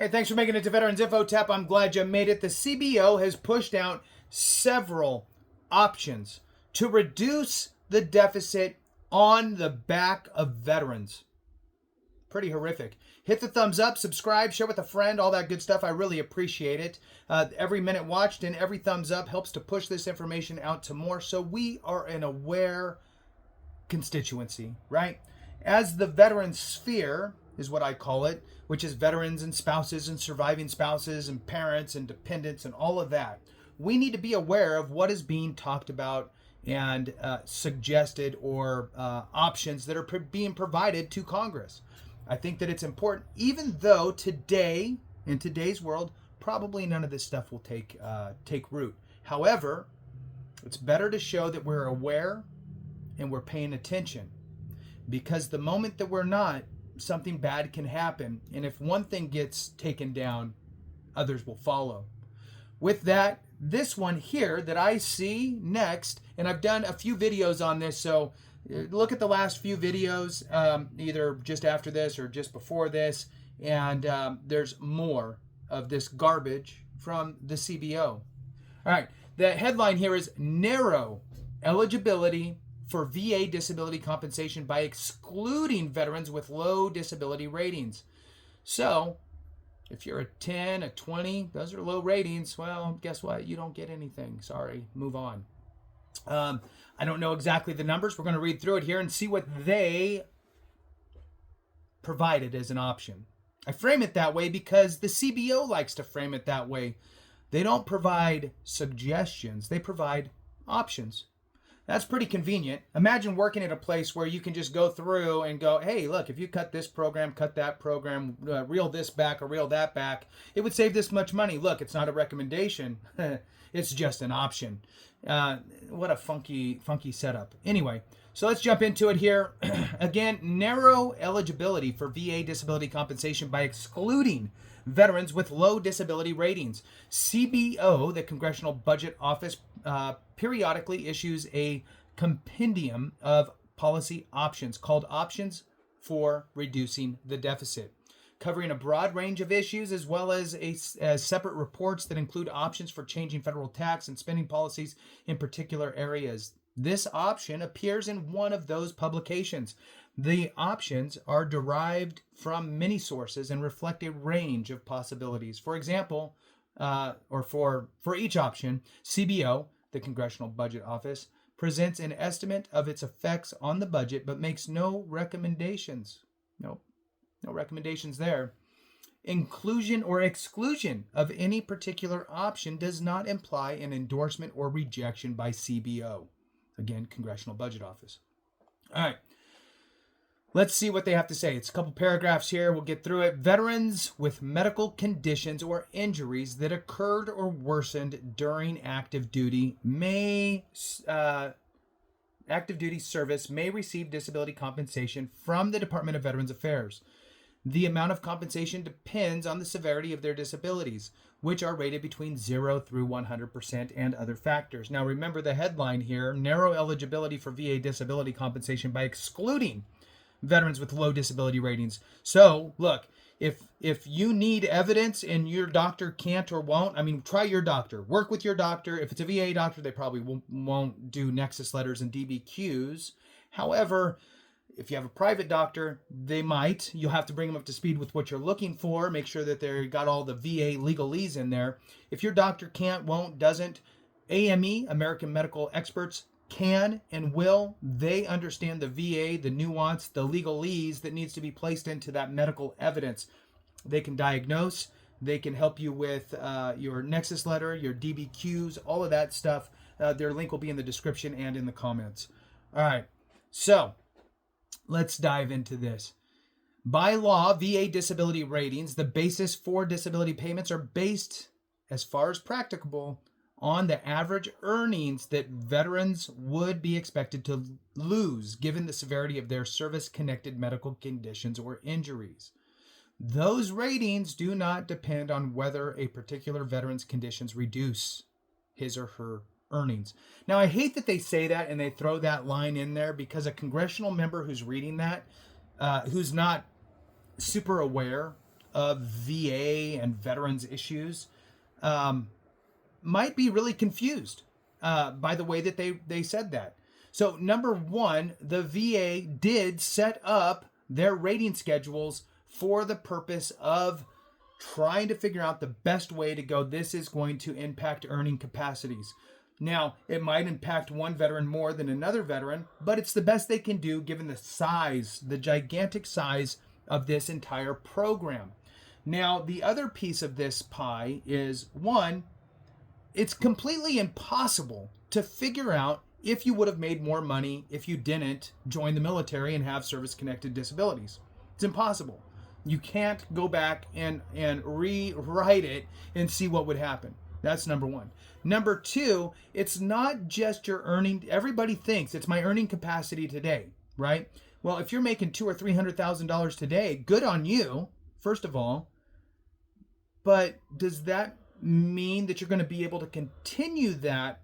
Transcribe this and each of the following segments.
Hey, thanks for making it to Veterans Info Tap. I'm glad you made it. The CBO has pushed out several options to reduce the deficit on the back of veterans. Pretty horrific. Hit the thumbs up, subscribe, share with a friend, all that good stuff. I really appreciate it. Every minute watched and every thumbs up helps to push this information out to more, so we are an aware constituency, right? As the veteran sphere is what I call it, which is veterans and spouses and surviving spouses and parents and dependents and all of that. We need to be aware of what is being talked about and suggested or options that are being provided to Congress. I think that it's important, even though today, in today's world, probably none of this stuff will take root. However, it's better to show that we're aware and we're paying attention, because the moment that we're not, something bad can happen. And if one thing gets taken down, others will follow. With that, this one here that I see next, and I've done a few videos on this, so look at the last few videos, either just after this or just before this, and there's more of this garbage from the CBO. All right, the headline here is narrow eligibility for VA disability compensation by excluding veterans with low disability ratings. So, if you're a 10, a 20, those are low ratings, well, guess what? You don't get anything. Sorry, move on. I don't know exactly the numbers. We're going to read through it here and see what they provided as an option. I frame it that way because the CBO likes to frame it that way. They don't provide suggestions. They provide options. That's pretty convenient. Imagine working at a place where you can just go through and go, hey, look, if you cut this program, cut that program, reel this back or reel that back, it would save this much money. Look, it's not a recommendation. It's just an option. What a funky setup. Anyway, so let's jump into it here. Again, narrow eligibility for VA disability compensation by excluding veterans with low disability ratings. CBO, the Congressional Budget Office, periodically issues a compendium of policy options called Options for Reducing the Deficit, covering a broad range of issues as well as separate reports that include options for changing federal tax and spending policies in particular areas. This option appears in one of those publications. The options are derived from many sources and reflect a range of possibilities. For example, or for each option, CBO, the Congressional Budget Office, presents an estimate of its effects on the budget but makes no recommendations. No recommendations there. Inclusion or exclusion of any particular option does not imply an endorsement or rejection by CBO. Again, Congressional Budget Office. All right. Let's see what they have to say. It's a couple paragraphs here. We'll get through it. Veterans with medical conditions or injuries that occurred or worsened during active duty service may receive disability compensation from the Department of Veterans Affairs. The amount of compensation depends on the severity of their disabilities, which are rated between 0 through 100% and other factors. Now remember the headline here, narrow eligibility for VA disability compensation by excluding veterans with low disability ratings. So look, if you need evidence and your doctor can't or won't, try your doctor. Work with your doctor. If it's a VA doctor, they probably won't do Nexus letters and DBQs. However, if you have a private doctor, they might. You'll have to bring them up to speed with what you're looking for. Make sure that they've got all the VA legalese in there. If your doctor can't, won't, doesn't, AME, American Medical Experts, can and will. They understand the VA, the nuance, the legalese that needs to be placed into that medical evidence. They can diagnose. They can help you with your Nexus letter, your DBQs, all of that stuff. Their link will be in the description and in the comments. All right, so let's dive into this. By law, VA disability ratings, the basis for disability payments, are based, as far as practicable, on the average earnings that veterans would be expected to lose given the severity of their service-connected medical conditions or injuries. Those ratings do not depend on whether a particular veteran's conditions reduce his or her earnings. Now, I hate that they say that and they throw that line in there, because a congressional member who's reading that, who's not super aware of VA and veterans issues might be really confused by the way that they said that. So number one, the VA did set up their rating schedules for the purpose of trying to figure out the best way to go. This is going to impact earning capacities. Now, it might impact one veteran more than another veteran, but it's the best they can do given the size, the gigantic size of this entire program. Now, the other piece of this pie is, one, it's completely impossible to figure out if you would have made more money if you didn't join the military and have service-connected disabilities. It's impossible. You can't go back and rewrite it and see what would happen. That's number one. Number two, it's not just your earning. Everybody thinks it's my earning capacity today, right? Well, if you're making $200,000 or $300,000 today, good on you, first of all. But does that mean that you're going to be able to continue that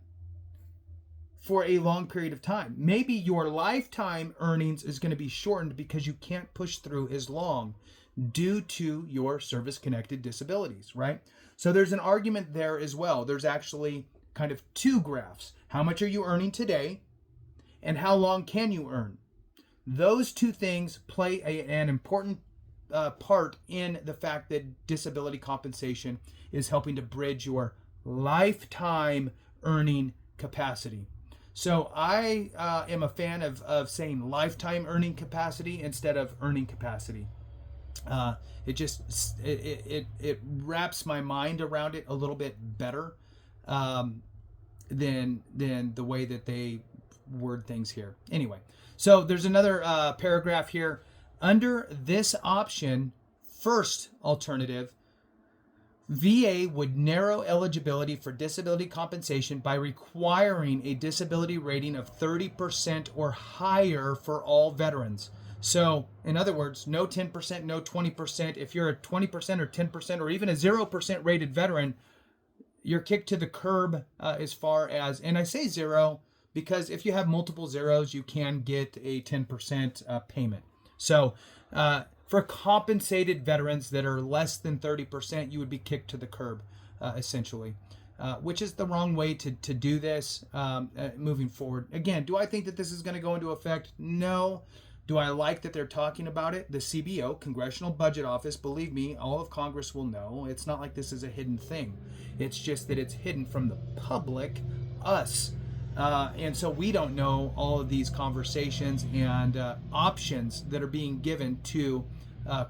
for a long period of time? Maybe your lifetime earnings is going to be shortened because you can't push through as long due to your service-connected disabilities, right? So there's an argument there as well. There's actually kind of two graphs. How much are you earning today, and how long can you earn? Those two things play an important part in the fact that disability compensation is helping to bridge your lifetime earning capacity. So I am a fan of saying lifetime earning capacity instead of earning capacity. It wraps my mind around it a little bit better than the way that they word things here. Anyway, so there's another paragraph here. Under this option, first alternative, VA would narrow eligibility for disability compensation by requiring a disability rating of 30% or higher for all veterans. So, in other words, no 10%, no 20%. If you're a 20% or 10% or even a 0% rated veteran, you're kicked to the curb as far as, and I say zero because if you have multiple zeros, you can get a 10% payment. So, for compensated veterans that are less than 30%, you would be kicked to the curb, essentially, which is the wrong way to do this moving forward. Again, do I think that this is going to go into effect? No. Do I like that they're talking about it? The CBO, Congressional Budget Office, believe me, all of Congress will know. It's not like this is a hidden thing. It's just that it's hidden from the public, us. And so we don't know all of these conversations and options that are being given to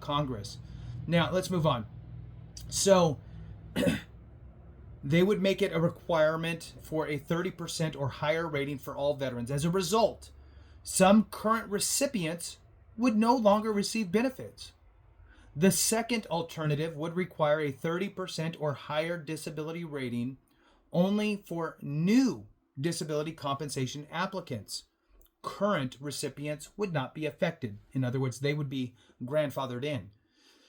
Congress. Now, let's move on. So they would make it a requirement for a 30% or higher rating for all veterans. As a result, some current recipients would no longer receive benefits. The second alternative would require a 30% or higher disability rating only for new disability compensation applicants. Current recipients would not be affected. In other words, they would be grandfathered in.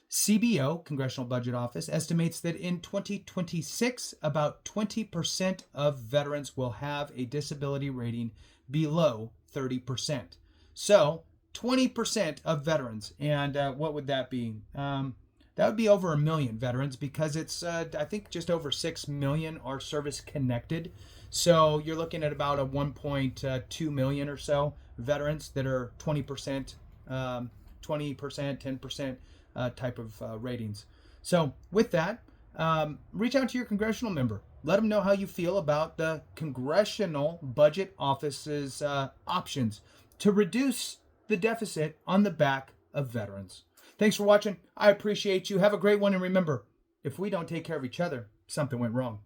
CBO, Congressional Budget Office, estimates that in 2026, about 20% of veterans will have a disability rating below 30%. So 20% of veterans. And what would that be? That would be over 1 million veterans because it's, I think, just over 6 million are service connected. So you're looking at about a 1.2 million or so veterans that are 20%, 10% type of ratings. So with that, reach out to your congressional member. Let them know how you feel about the Congressional Budget Office's options to reduce the deficit on the back of veterans. Thanks for watching. I appreciate you. Have a great one. And remember, if we don't take care of each other, something went wrong.